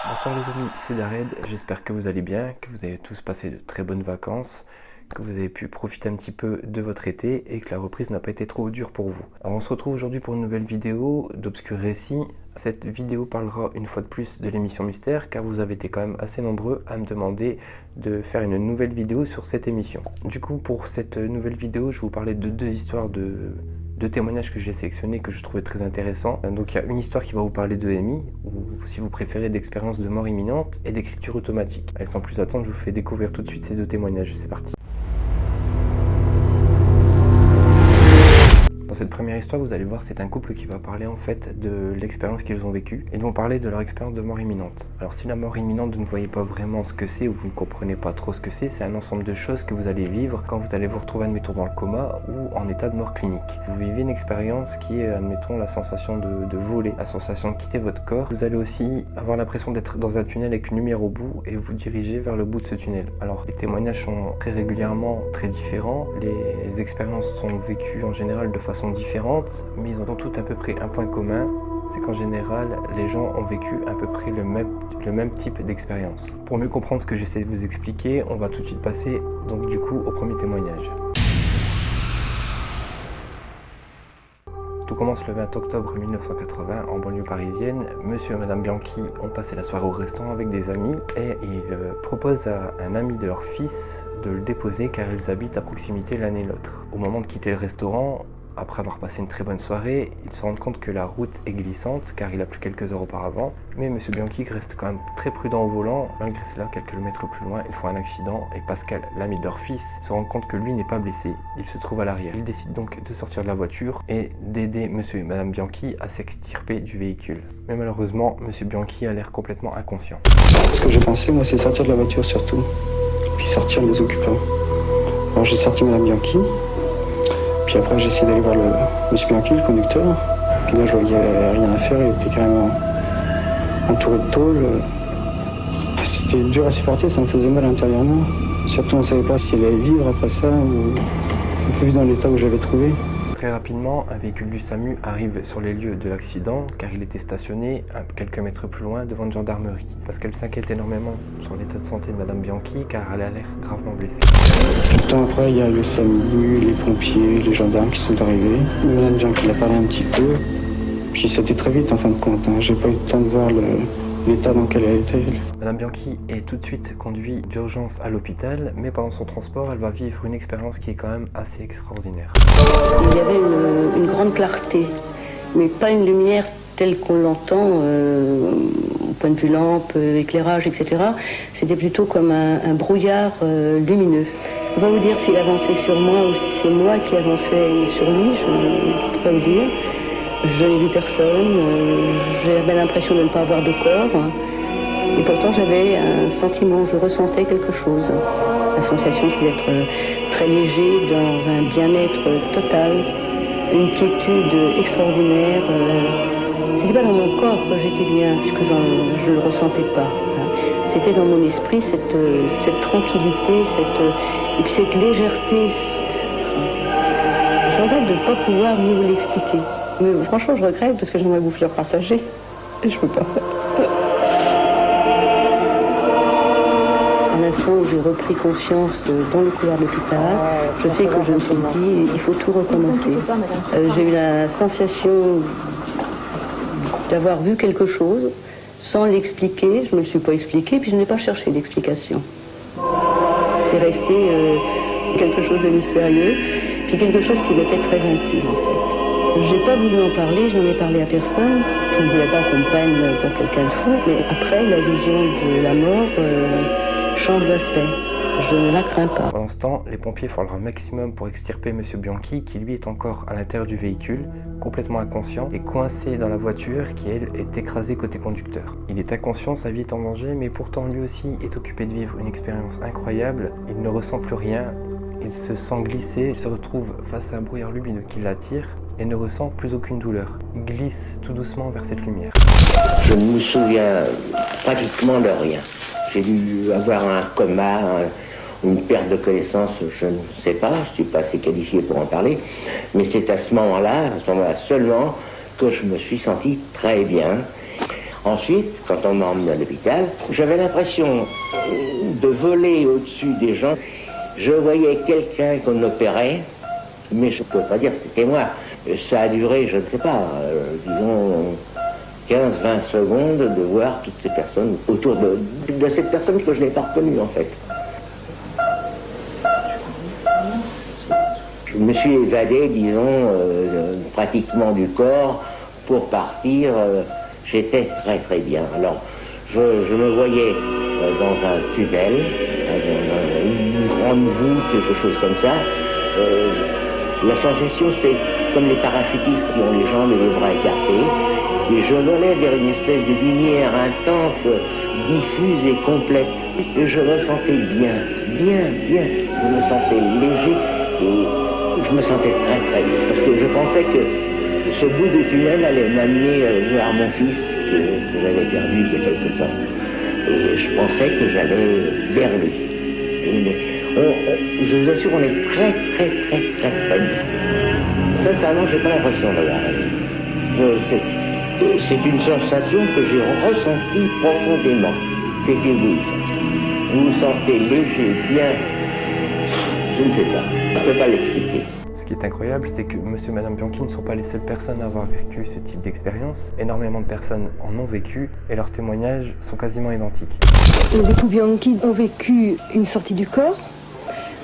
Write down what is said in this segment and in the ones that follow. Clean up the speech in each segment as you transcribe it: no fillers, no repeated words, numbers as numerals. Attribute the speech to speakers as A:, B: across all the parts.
A: Bonsoir les amis, c'est Dared, j'espère que vous allez bien, que vous avez tous passé de très bonnes vacances, que vous avez pu profiter un petit peu de votre été et que la reprise n'a pas été trop dure pour vous. Alors on se retrouve aujourd'hui pour une nouvelle vidéo d'Obscur Récit. Cette vidéo parlera une fois de plus de l'émission Mystère car vous avez été quand même assez nombreux à me demander de faire une nouvelle vidéo sur cette émission. Du coup pour cette nouvelle vidéo je vais vous parler de deux histoires de témoignages que j'ai sélectionnés que je trouvais très intéressants. Donc il y a une histoire qui va vous parler de EMI, ou si vous préférez d'expérience de mort imminente et d'écriture automatique. Allez, sans plus attendre, je vous fais découvrir tout de suite ces deux témoignages. C'est parti. Dans cette première histoire, vous allez voir, c'est un couple qui va parler en fait de l'expérience qu'ils ont vécue. Ils vont parler de leur expérience de mort imminente. Alors si la mort imminente, vous ne voyez pas vraiment ce que c'est ou vous ne comprenez pas trop ce que c'est un ensemble de choses que vous allez vivre quand vous allez vous retrouver, admettons, dans le coma ou en état de mort clinique. Vous vivez une expérience qui est, admettons, la sensation de voler, la sensation de quitter votre corps. Vous allez aussi avoir l'impression d'être dans un tunnel avec une lumière au bout et vous dirigez vers le bout de ce tunnel. Alors les témoignages sont très régulièrement très différents. Les expériences sont vécues en général de façon différentes, mais ils ont toutes à peu près un point commun, c'est qu'en général, les gens ont vécu à peu près le même type d'expérience. Pour mieux comprendre ce que j'essaie de vous expliquer, on va tout de suite passer donc du coup au premier témoignage. Tout commence le 20 octobre 1980 en banlieue parisienne. Monsieur et Madame Bianchi ont passé la soirée au restaurant avec des amis et ils proposent à un ami de leur fils de le déposer car ils habitent à proximité l'un et l'autre. Au moment de quitter le restaurant, après avoir passé une très bonne soirée, ils se rendent compte que la route est glissante car il a plu quelques heures auparavant. Mais Monsieur Bianchi reste quand même très prudent au volant. Malgré cela, quelques kilomètres plus loin, ils font un accident et Pascal, l'ami de leur fils, se rend compte que lui n'est pas blessé. Il se trouve à l'arrière. Il décide donc de sortir de la voiture et d'aider Monsieur et Madame Bianchi à s'extirper du véhicule. Mais malheureusement, Monsieur Bianchi a l'air complètement inconscient.
B: Ce que j'ai pensé, moi, c'est sortir de la voiture surtout, puis sortir les occupants. Alors j'ai sorti Madame Bianchi. Puis après, j'ai essayé d'aller voir monsieur Bianchi, le conducteur. Puis là, je voyais rien à faire, il était carrément entouré de tôle. C'était dur à supporter, ça me faisait mal intérieurement. Surtout, on ne savait pas s'il allait vivre après ça, ou vu dans l'état où j'avais trouvé.
A: Très rapidement, un véhicule du SAMU arrive sur les lieux de l'accident car il était stationné à quelques mètres plus loin devant une gendarmerie. Parce qu'elle s'inquiète énormément sur l'état de santé de Madame Bianchi car elle a l'air gravement blessée.
B: Tout le temps après, il y a le SAMU, les pompiers, les gendarmes qui sont arrivés. Madame Bianchi l'a parlé un petit peu. Puis c'était très vite en fin de compte. J'ai pas eu le temps de voir l'état dans lequel elle était.
A: Madame Bianchi est tout de suite conduite d'urgence à l'hôpital, mais pendant son transport, elle va vivre une expérience qui est quand même assez extraordinaire.
C: Il y avait une grande clarté, mais pas une lumière telle qu'on l'entend, au point de vue lampe, éclairage, etc. C'était plutôt comme un brouillard lumineux. Je ne peux pas vous dire s'il avançait sur moi ou si c'est moi qui avançais sur lui, je ne peux pas vous dire. Je n'ai vu personne, j'avais l'impression de ne pas avoir de corps. Et pourtant j'avais un sentiment, je ressentais quelque chose. La sensation c'est d'être très léger, dans un bien-être total, une quiétude extraordinaire. C'était pas dans mon corps que j'étais bien, puisque je ne le ressentais pas. C'était dans mon esprit, cette tranquillité, et puis cette légèreté. Je regrette de ne pas pouvoir mieux vous l'expliquer. Mais franchement, je regrette parce que j'aimerais vous le partager. Et je peux pas. À l'instant où j'ai repris conscience dans le couloir de l'hôpital, je sais que je me suis dit, il faut tout recommencer. J'ai eu la sensation d'avoir vu quelque chose sans l'expliquer. Je ne me le suis pas expliqué, puis je n'ai pas cherché d'explication. C'est resté quelque chose de mystérieux, puis quelque chose qui m'était très intime en fait. J'ai pas voulu en parler, je n'en ai parlé à personne. Je ne voulais pas qu'on me prenne pour quelqu'un de fou, mais après, la vision de la mort change d'aspect. Je ne la crains pas.
A: Pendant ce temps, les pompiers font leur maximum pour extirper Monsieur Bianchi, qui lui est encore à l'intérieur du véhicule, complètement inconscient, et coincé dans la voiture qui, elle, est écrasée côté conducteur. Il est inconscient, sa vie est en danger, mais pourtant lui aussi est occupé de vivre une expérience incroyable. Il ne ressent plus rien, il se sent glisser, il se retrouve face à un brouillard lumineux qui l'attire, et ne ressent plus aucune douleur. Il glisse tout doucement vers cette lumière.
D: Je ne me souviens pratiquement de rien. J'ai dû avoir un coma, une perte de connaissance, je ne sais pas, je ne suis pas assez qualifié pour en parler, mais c'est à ce moment-là seulement, que je me suis senti très bien. Ensuite, quand on m'a emmené à l'hôpital, j'avais l'impression de voler au-dessus des gens. Je voyais quelqu'un qu'on opérait, mais je ne peux pas dire que c'était moi. Ça a duré, je ne sais pas, disons 15-20 secondes de voir toutes ces personnes autour de cette personne que je n'ai pas reconnue en fait. Je me suis évadé, disons, pratiquement du corps pour partir. J'étais très très bien. Alors, je me voyais dans un tunnel, une grande voûte, quelque chose comme ça. La sensation, c'est comme les parachutistes qui ont les jambes et les bras écartés. Et je volais vers une espèce de lumière intense, diffuse et complète. Et je me sentais bien. Je me sentais léger et je me sentais très très bien. Parce que je pensais que ce bout de tunnel allait m'amener voir mon fils que j'avais perdu il y a quelque temps. Et je pensais que j'allais vers lui. Je vous assure, on est très bien. Sincèrement, j'ai pas l'impression d'avoir rêvé. C'est une sensation que j'ai ressentie profondément. C'est éblouissant. Vous vous sentez léger, bien. Je ne sais pas. Je ne peux pas l'expliquer.
A: Ce qui est incroyable, c'est que monsieur et madame Bianchi ne sont pas les seules personnes à avoir vécu ce type d'expérience. Énormément de personnes en ont vécu et leurs témoignages sont quasiment identiques.
E: Les époux Bianchi ont vécu une sortie du corps,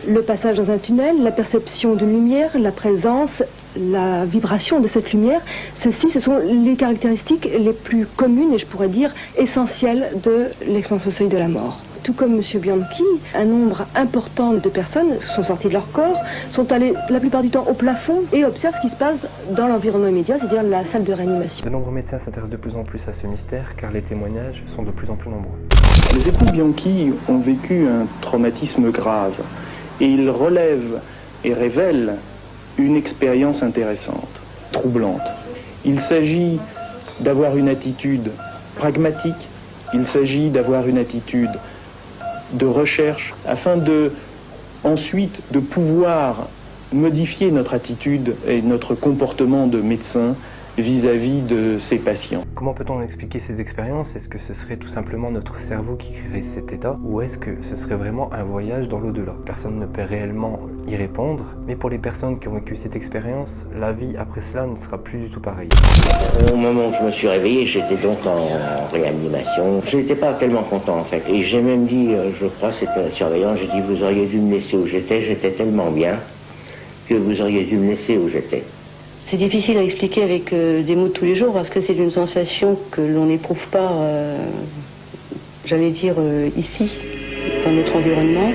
E: le passage dans un tunnel, la perception de lumière, la présence, la vibration de cette lumière. Ceci, ce sont les caractéristiques les plus communes et je pourrais dire essentielles de l'expérience au seuil de la mort. Tout comme M. Bianchi, un nombre important de personnes sont sorties de leur corps, sont allées la plupart du temps au plafond et observent ce qui se passe dans l'environnement immédiat, c'est-à-dire la salle de réanimation.
A: De nombreux médecins s'intéressent de plus en plus à ce mystère car les témoignages sont de plus en plus nombreux.
F: Les époux Bianchi ont vécu un traumatisme grave et ils relèvent et révèlent une expérience intéressante, troublante. Il s'agit d'avoir une attitude pragmatique, il s'agit d'avoir une attitude de recherche afin ensuite de pouvoir modifier notre attitude et notre comportement de médecin vis-à-vis de ses patients.
A: Comment peut-on expliquer ces expériences? Est-ce que ce serait tout simplement notre cerveau qui crée cet état ou est-ce que ce serait vraiment un voyage dans l'au-delà? Personne ne peut réellement y répondre, mais pour les personnes qui ont vécu cette expérience, la vie après cela ne sera plus du tout pareille.
D: Au moment où je me suis réveillé, j'étais donc en réanimation. Je n'étais pas tellement content en fait. Et j'ai même dit, je crois c'était la surveillante, j'ai dit vous auriez dû me laisser où j'étais tellement bien que vous auriez dû me laisser où j'étais.
C: C'est difficile à expliquer avec des mots de tous les jours parce que c'est une sensation que l'on n'éprouve pas, j'allais dire, ici, dans notre environnement.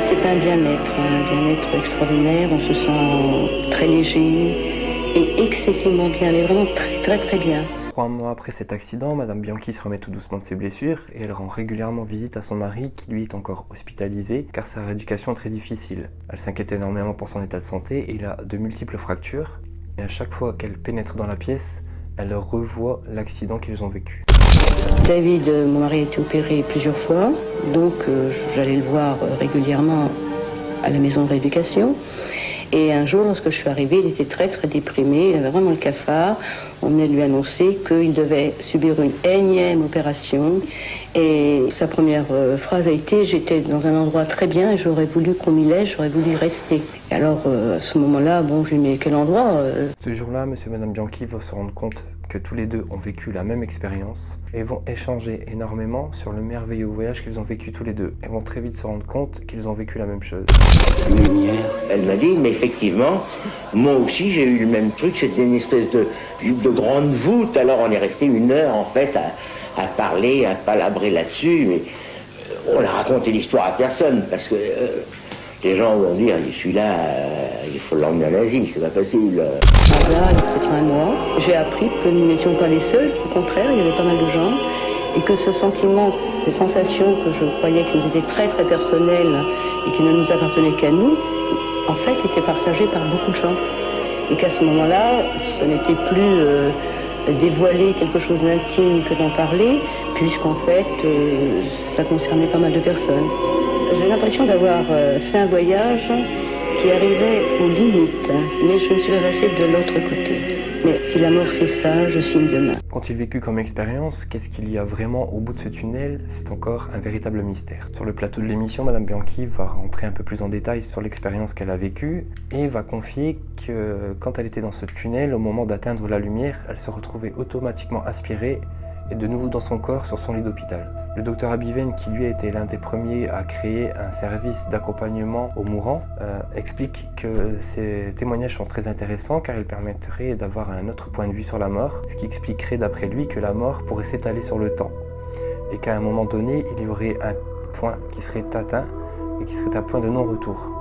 C: C'est un bien-être extraordinaire. On se sent très léger et excessivement bien, mais vraiment très bien.
A: 3 mois après cet accident, madame Bianchi se remet tout doucement de ses blessures et elle rend régulièrement visite à son mari qui lui est encore hospitalisé car sa rééducation est très difficile. Elle s'inquiète énormément pour son état de santé et il a de multiples fractures. Et à chaque fois qu'elle pénètre dans la pièce, elle revoit l'accident qu'ils ont vécu.
C: David, mon mari, a été opéré plusieurs fois, donc j'allais le voir régulièrement à la maison de rééducation. Et un jour, lorsque je suis arrivée, il était très déprimé, il avait vraiment le cafard. On venait de lui annoncer qu'il devait subir une énième opération. Et sa première phrase a été « J'étais dans un endroit très bien et j'aurais voulu qu'on m'y laisse, j'aurais voulu y rester ». Et alors, à ce moment-là, bon, je lui dis « Mais quel endroit ?»
A: Ce jour-là, monsieur et madame Bianchi vont se rendre compte que tous les deux ont vécu la même expérience et vont échanger énormément sur le merveilleux voyage qu'ils ont vécu tous les deux. Et vont très vite se rendre compte qu'ils ont vécu la même chose.
D: Elle m'a dit, mais effectivement, moi aussi j'ai eu le même truc, c'était une espèce de grande voûte, alors on est resté 1 heure en fait à parler, à palabrer là-dessus, mais on a raconté l'histoire à personne, parce que les gens vont dire, celui-là, il faut l'emmener en Asie, c'est pas facile.
C: Là, il y a peut-être 1 mois, j'ai appris que nous n'étions pas les seuls, au contraire, il y avait pas mal de gens, et que ce sentiment, ces sensations que je croyais qui nous étaient très personnelles et qui ne nous appartenaient qu'à nous, en fait, étaient partagées par beaucoup de gens. Et qu'à ce moment-là, ce n'était plus dévoiler quelque chose d'intime que d'en parler, puisqu'en fait, ça concernait pas mal de personnes. J'ai l'impression d'avoir fait un voyage qui arrivait aux limites, mais je me suis passée de l'autre côté. Mais si la mort c'est ça, je signe demain.
A: Quand il vécut comme expérience, qu'est-ce qu'il y a vraiment au bout de ce tunnel? C'est encore un véritable mystère. Sur le plateau de l'émission, Madame Bianchi va rentrer un peu plus en détail sur l'expérience qu'elle a vécue et va confier que quand elle était dans ce tunnel, au moment d'atteindre la lumière, elle se retrouvait automatiquement aspirée et de nouveau dans son corps sur son lit d'hôpital. Le docteur Abiven, qui lui a été l'un des premiers à créer un service d'accompagnement aux mourants, explique que ces témoignages sont très intéressants car ils permettraient d'avoir un autre point de vue sur la mort, ce qui expliquerait d'après lui que la mort pourrait s'étaler sur le temps et qu'à un moment donné, il y aurait un point qui serait atteint et qui serait un point de non-retour.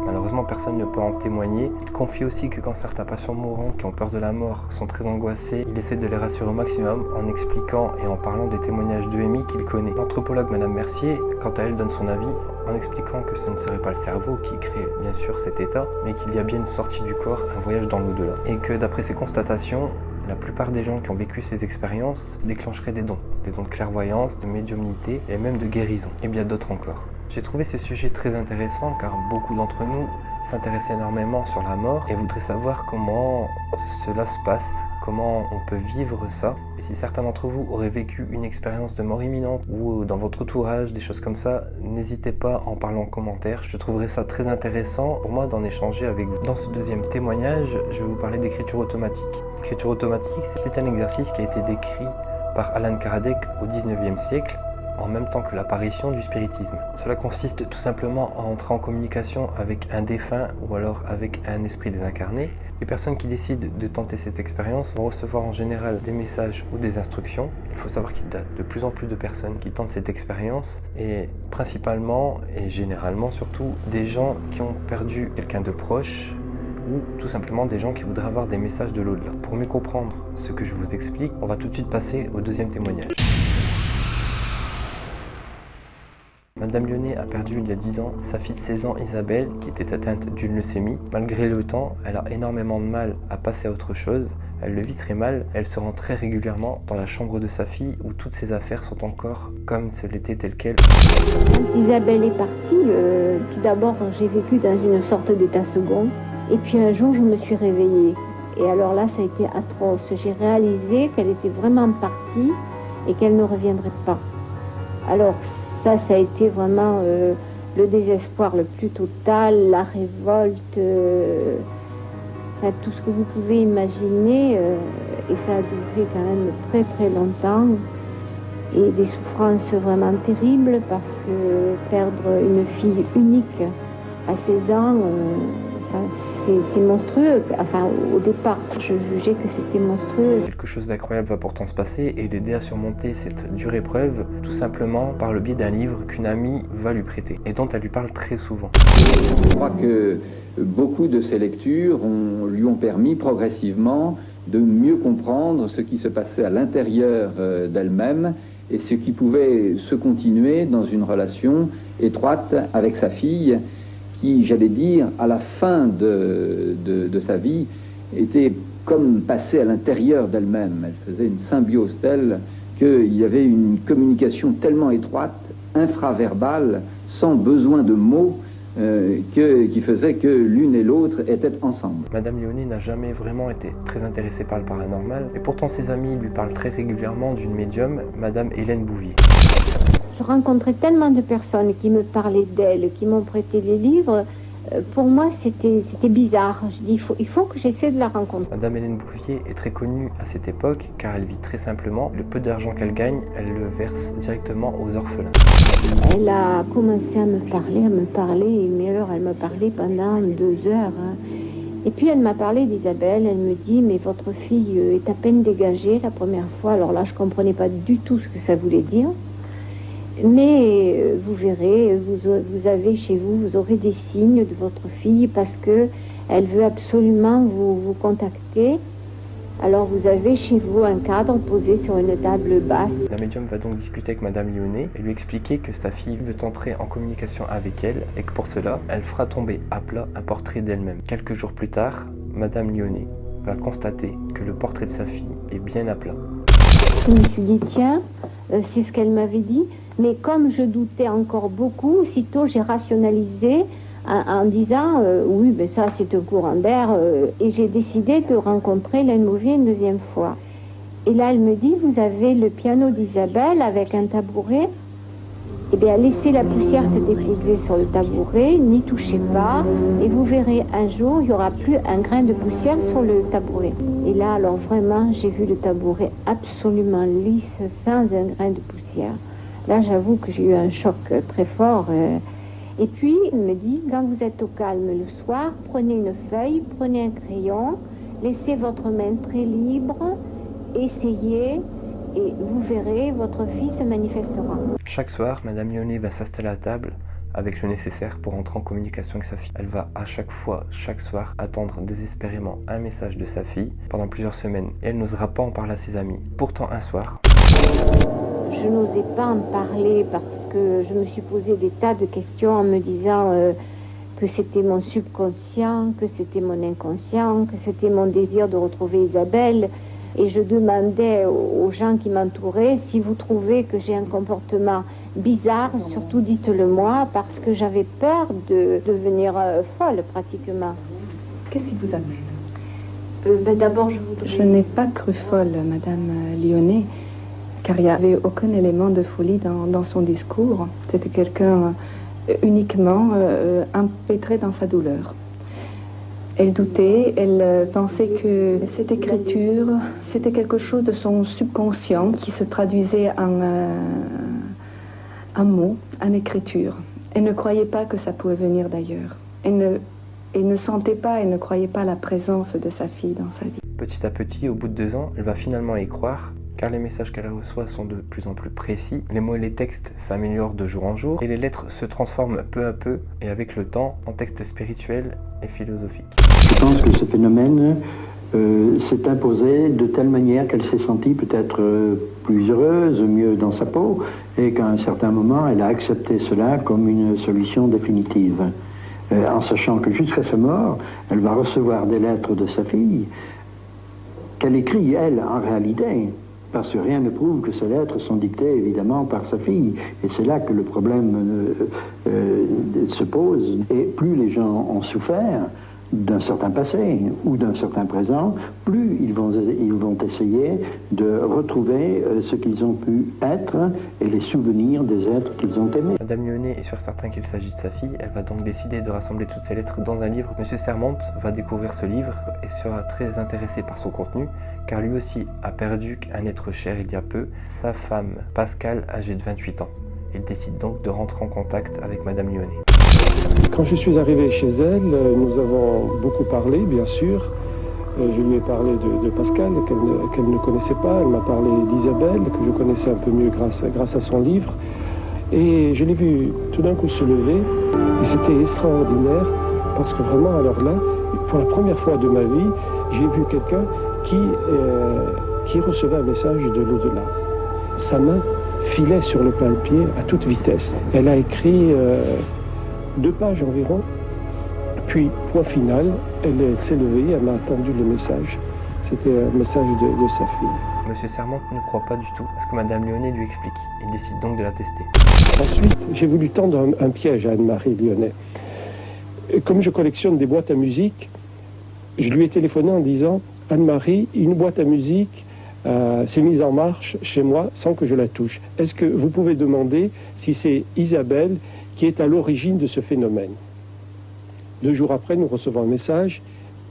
A: Malheureusement, personne ne peut en témoigner. Il confie aussi que quand certains patients mourants qui ont peur de la mort sont très angoissés, il essaie de les rassurer au maximum en expliquant et en parlant des témoignages d'EMI qu'il connaît. L'anthropologue Madame Mercier, quant à elle, donne son avis en expliquant que ce ne serait pas le cerveau qui crée bien sûr cet état, mais qu'il y a bien une sortie du corps, un voyage dans l'au-delà. Et que d'après ses constatations, la plupart des gens qui ont vécu ces expériences déclencheraient des dons de clairvoyance, de médiumnité et même de guérison, et bien d'autres encore. J'ai trouvé ce sujet très intéressant car beaucoup d'entre nous s'intéressent énormément sur la mort et voudraient savoir comment cela se passe, comment on peut vivre ça. Et si certains d'entre vous auraient vécu une expérience de mort imminente ou dans votre entourage, des choses comme ça, n'hésitez pas à en parler en commentaire. Je trouverais ça très intéressant pour moi d'en échanger avec vous. Dans ce deuxième témoignage, je vais vous parler d'écriture automatique. L'écriture automatique, c'est un exercice qui a été décrit par Alan Kardec au 19e siècle, en même temps que l'apparition du spiritisme. Cela consiste tout simplement à entrer en communication avec un défunt ou alors avec un esprit désincarné. Les personnes qui décident de tenter cette expérience vont recevoir en général des messages ou des instructions. Il faut savoir qu'il y a de plus en plus de personnes qui tentent cette expérience et principalement et généralement surtout des gens qui ont perdu quelqu'un de proche ou tout simplement des gens qui voudraient avoir des messages de l'au-delà. Pour mieux comprendre ce que je vous explique, on va tout de suite passer au deuxième témoignage. Madame Lyonnais a perdu il y a 10 ans sa fille de 16 ans Isabelle qui était atteinte d'une leucémie. Malgré le temps, elle a énormément de mal à passer à autre chose. Elle le vit très mal. Elle se rend très régulièrement dans la chambre de sa fille où toutes ses affaires sont encore comme si elles étaient telles quelles.
G: Quand Isabelle est partie, tout d'abord j'ai vécu dans une sorte d'état second. Et puis un jour je me suis réveillée. Et alors là ça a été atroce. J'ai réalisé qu'elle était vraiment partie et qu'elle ne reviendrait pas. Alors ça a été vraiment le désespoir le plus total, la révolte, enfin, tout ce que vous pouvez imaginer. Et ça a duré quand même très très longtemps. Et des souffrances vraiment terribles parce que perdre une fille unique à 16 ans, c'est monstrueux. Enfin, au départ, je jugeais que c'était monstrueux.
A: Quelque chose d'incroyable va pourtant se passer et l'aider à surmonter cette dure épreuve, tout simplement par le biais d'un livre qu'une amie va lui prêter et dont elle lui parle très souvent.
H: Je crois que beaucoup de ces lectures lui ont permis progressivement de mieux comprendre ce qui se passait à l'intérieur d'elle-même et ce qui pouvait se continuer dans une relation étroite avec sa fille, qui, j'allais dire, à la fin de sa vie, était comme passée à l'intérieur d'elle-même. Elle faisait une symbiose telle qu'il y avait une communication tellement étroite, infraverbale, sans besoin de mots, qui faisait que l'une et l'autre étaient ensemble.
A: Madame Lyonnais n'a jamais vraiment été très intéressée par le paranormal, et pourtant ses amis lui parlent très régulièrement d'une médium, Madame Hélène Bouvier.
G: Je rencontrais tellement de personnes qui me parlaient d'elle, qui m'ont prêté les livres. Pour moi, c'était bizarre. Je dis, il faut que j'essaie de la rencontrer.
A: Madame Hélène Bouvier est très connue à cette époque car elle vit très simplement. Le peu d'argent qu'elle gagne, elle le verse directement aux orphelins.
G: Elle a commencé à me parler, mais alors elle m'a parlé pendant 2 heures. Et puis elle m'a parlé d'Isabelle, elle me dit, mais votre fille est à peine dégagée la première fois. Alors là, je ne comprenais pas du tout ce que ça voulait dire. Mais vous verrez, vous avez chez vous, vous aurez des signes de votre fille parce que elle veut absolument vous contacter. Alors vous avez chez vous un cadre posé sur une table basse.
A: La médium va donc discuter avec Madame Lyonnais et lui expliquer que sa fille veut entrer en communication avec elle et que pour cela, elle fera tomber à plat un portrait d'elle-même. Quelques jours plus tard, Madame Lyonnais va constater que le portrait de sa fille est bien à plat.
G: Je me suis dit, tiens, c'est ce qu'elle m'avait dit. Mais comme je doutais encore beaucoup, aussitôt j'ai rationalisé en disant oui, ben ça c'est un courant d'air. Et j'ai décidé de rencontrer Hélène Mauvier une deuxième fois. Et là, elle me dit, vous avez le piano d'Isabelle avec un tabouret. Eh bien, laissez la poussière se déposer sur le tabouret, n'y touchez pas, et vous verrez un jour, il n'y aura plus un grain de poussière sur le tabouret. Et là, alors vraiment, j'ai vu le tabouret absolument lisse, sans un grain de poussière. Là, j'avoue que j'ai eu un choc très fort. Et puis, il me dit, quand vous êtes au calme le soir, prenez une feuille, prenez un crayon, laissez votre main très libre, essayez, et vous verrez, votre fille se manifestera.
A: Chaque soir, Madame Lyonnais va s'installer à table avec le nécessaire pour entrer en communication avec sa fille. Elle va à chaque fois, chaque soir, attendre désespérément un message de sa fille pendant plusieurs semaines et elle n'osera pas en parler à ses amis. Pourtant, un soir...
G: Je n'osais pas en parler parce que je me suis posé des tas de questions en me disant que c'était mon subconscient, que c'était mon inconscient, que c'était mon désir de retrouver Isabelle. Et je demandais aux gens qui m'entouraient, si vous trouvez que j'ai un comportement bizarre, surtout dites-le moi, parce que j'avais peur de devenir folle pratiquement.
I: Qu'est-ce qui vous amène
G: D'abord,
I: Je n'ai pas cru folle, Madame Lyonnais, car il n'y avait aucun élément de folie dans son discours. C'était quelqu'un uniquement empêtré dans sa douleur. Elle doutait, elle pensait que cette écriture, c'était quelque chose de son subconscient qui se traduisait en mots, en écriture. Elle ne croyait pas que ça pouvait venir d'ailleurs. Elle ne sentait pas, elle ne croyait pas la présence de sa fille dans sa vie.
A: Petit à petit, au bout de 2 ans, elle va finalement y croire, car les messages qu'elle reçoit sont de plus en plus précis, les mots et les textes s'améliorent de jour en jour, et les lettres se transforment peu à peu, et avec le temps, en textes spirituels et philosophiques.
J: Je pense que ce phénomène s'est imposé de telle manière qu'elle s'est sentie peut-être plus heureuse, mieux dans sa peau, et qu'à un certain moment, elle a accepté cela comme une solution définitive. En sachant que jusqu'à sa mort, elle va recevoir des lettres de sa fille, qu'elle écrit, elle, en réalité, parce que rien ne prouve que ces lettres sont dictées, évidemment, par sa fille. Et c'est là que le problème se pose. Et plus les gens ont souffert d'un certain passé ou d'un certain présent, plus ils vont essayer de retrouver ce qu'ils ont pu être et les souvenirs des êtres qu'ils ont aimés.
A: Madame Lyonnais est sûre certain qu'il s'agit de sa fille. Elle va donc décider de rassembler toutes ces lettres dans un livre. Monsieur Sermonte va découvrir ce livre et sera très intéressé par son contenu, car lui aussi a perdu un être cher il y a peu, sa femme Pascale, âgée de 28 ans. Il décide donc de rentrer en contact avec Madame Lyonnais.
F: Quand je suis arrivé chez elle, nous avons beaucoup parlé, bien sûr. Je lui ai parlé de Pascale, qu'elle ne connaissait pas. Elle m'a parlé d'Isabelle, que je connaissais un peu mieux grâce à son livre. Et je l'ai vu tout d'un coup se lever. Et c'était extraordinaire, parce que vraiment, alors là, pour la première fois de ma vie, j'ai vu quelqu'un qui recevait un message de l'au-delà. Sa main filait sur le papier à toute vitesse. Elle a écrit 2 pages environ, puis point final, elle s'est levée, elle m'a attendu le message. C'était un message de sa fille.
A: Monsieur Sermonte ne croit pas du tout à ce que Madame Lyonnais lui explique. Il décide donc de la tester.
F: Ensuite, j'ai voulu tendre un piège à Anne-Marie Lyonnais. Comme je collectionne des boîtes à musique, je lui ai téléphoné en disant « Anne-Marie, une boîte à musique s'est mise en marche chez moi sans que je la touche. Est-ce que vous pouvez demander si c'est Isabelle qui est à l'origine de ce phénomène ?» 2 jours après, nous recevons un message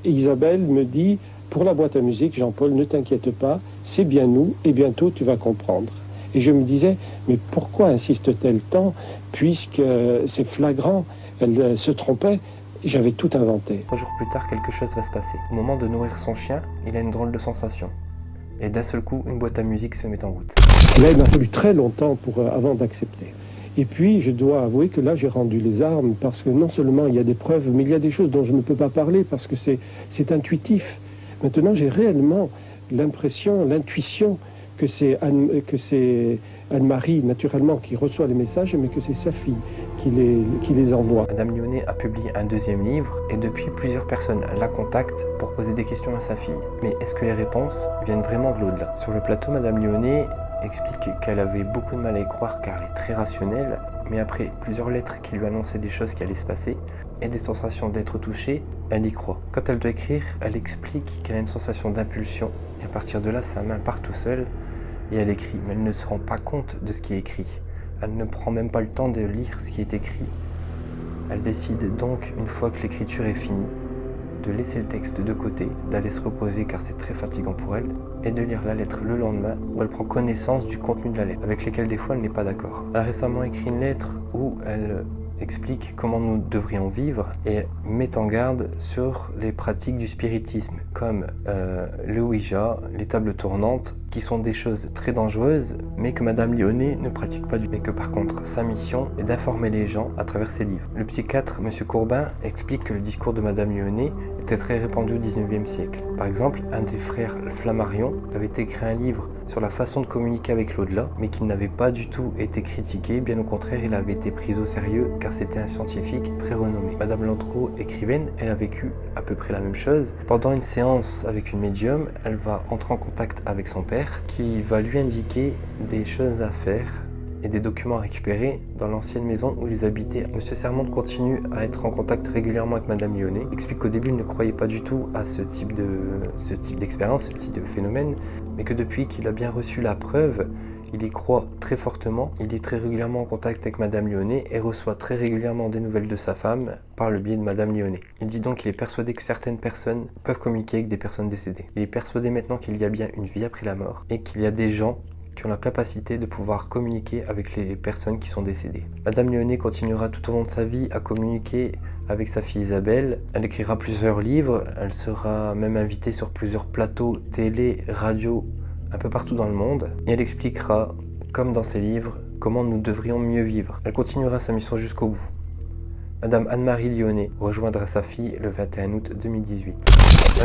F: et Isabelle me dit « Pour la boîte à musique, Jean-Paul, ne t'inquiète pas, c'est bien nous et bientôt tu vas comprendre. » Et je me disais « Mais pourquoi insiste-t-elle tant puisque c'est flagrant, elle se trompait ?» J'avais tout inventé.
A: 3 jours plus tard, quelque chose va se passer. Au moment de nourrir son chien, il a une drôle de sensation. Et d'un seul coup, une boîte à musique se met en route.
F: Là, il m'a fallu très longtemps avant d'accepter. Et puis, je dois avouer que là, j'ai rendu les armes parce que non seulement il y a des preuves, mais il y a des choses dont je ne peux pas parler parce que c'est intuitif. Maintenant, j'ai réellement l'impression, l'intuition que c'est Anne-Marie, naturellement, qui reçoit les messages, mais que c'est sa fille qui les envoie.
A: Madame Lyonnais a publié un 2e livre et depuis, plusieurs personnes la contactent pour poser des questions à sa fille. Mais est-ce que les réponses viennent vraiment de l'au-delà? Sur le plateau, Madame Lyonnais explique qu'elle avait beaucoup de mal à y croire car elle est très rationnelle, mais après plusieurs lettres qui lui annonçaient des choses qui allaient se passer, et des sensations d'être touchée, elle y croit. Quand elle doit écrire, elle explique qu'elle a une sensation d'impulsion et à partir de là, sa main part tout seule et elle écrit, mais elle ne se rend pas compte de ce qui est écrit. Elle ne prend même pas le temps de lire ce qui est écrit. Elle décide donc, une fois que l'écriture est finie, de laisser le texte de côté, d'aller se reposer car c'est très fatigant pour elle, et de lire la lettre le lendemain où elle prend connaissance du contenu de la lettre, avec lesquels des fois elle n'est pas d'accord. Elle a récemment écrit une lettre où elle explique comment nous devrions vivre et met en garde sur les pratiques du spiritisme, comme le Ouija, les tables tournantes, qui sont des choses très dangereuses, mais que Madame Lyonnais ne pratique pas du tout. Et que par contre, sa mission est d'informer les gens à travers ses livres. Le psychiatre M. Courbin explique que le discours de Madame Lyonnais était très répandu au XIXe siècle. Par exemple, un des frères Flammarion avait écrit un livre sur la façon de communiquer avec l'au-delà, mais qui n'avait pas du tout été critiqué, bien au contraire, il avait été pris au sérieux, car c'était un scientifique très renommé. Madame Lantraud, écrivaine, elle a vécu à peu près la même chose. Pendant une séance avec une médium, elle va entrer en contact avec son père, qui va lui indiquer des choses à faire et des documents à récupérer dans l'ancienne maison où ils habitaient. Monsieur Sermonde continue à être en contact régulièrement avec Madame Lyonnais. Il explique qu'au début, il ne croyait pas du tout à ce type d'expérience, ce type de phénomène, mais que depuis qu'il a bien reçu la preuve, il y croit très fortement. Il est très régulièrement en contact avec Madame Lyonnais et reçoit très régulièrement des nouvelles de sa femme par le biais de Madame Lyonnais. Il dit donc qu'il est persuadé que certaines personnes peuvent communiquer avec des personnes décédées. Il est persuadé maintenant qu'il y a bien une vie après la mort et qu'il y a des gens qui ont la capacité de pouvoir communiquer avec les personnes qui sont décédées. Madame Lyonnais continuera tout au long de sa vie à communiquer avec sa fille Isabelle. Elle écrira plusieurs livres, elle sera même invitée sur plusieurs plateaux télé, radio, un peu partout dans le monde. Et elle expliquera, comme dans ses livres, comment nous devrions mieux vivre. Elle continuera sa mission jusqu'au bout. Madame Anne-Marie Lyonnais rejoindra sa fille le 21 août 2018.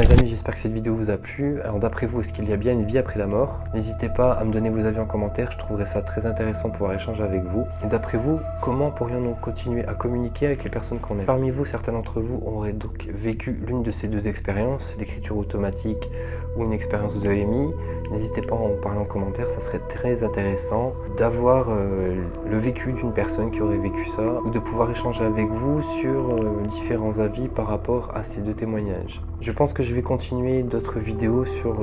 A: Les amis, j'espère que cette vidéo vous a plu. Alors d'après vous, est-ce qu'il y a bien une vie après la mort? N'hésitez pas à me donner vos avis en commentaire, je trouverais ça très intéressant de pouvoir échanger avec vous. Et d'après vous, comment pourrions-nous continuer à communiquer avec les personnes qu'on aime? Parmi vous, certains d'entre vous auraient donc vécu l'une de ces deux expériences, l'écriture automatique ou une expérience de EMI. N'hésitez pas à en parler en commentaire, ça serait très intéressant d'avoir le vécu d'une personne qui aurait vécu ça ou de pouvoir échanger avec vous sur différents avis par rapport à ces deux témoignages. Je pense que je vais continuer d'autres vidéos sur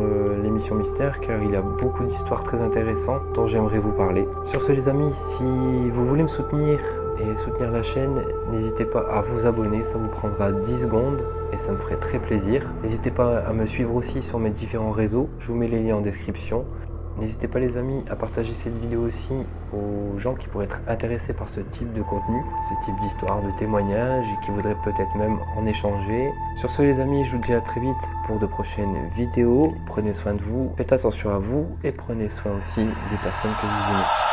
A: l'émission Mystère car il y a beaucoup d'histoires très intéressantes dont j'aimerais vous parler. Sur ce les amis, si vous voulez me soutenir et soutenir la chaîne, n'hésitez pas à vous abonner, ça vous prendra 10 secondes et ça me ferait très plaisir. N'hésitez pas à me suivre aussi sur mes différents réseaux, je vous mets les liens en description. N'hésitez pas les amis à partager cette vidéo aussi aux gens qui pourraient être intéressés par ce type de contenu, ce type d'histoire, de témoignages et qui voudraient peut-être même en échanger. Sur ce les amis, je vous dis à très vite pour de prochaines vidéos. Prenez soin de vous, faites attention à vous et prenez soin aussi des personnes que vous aimez.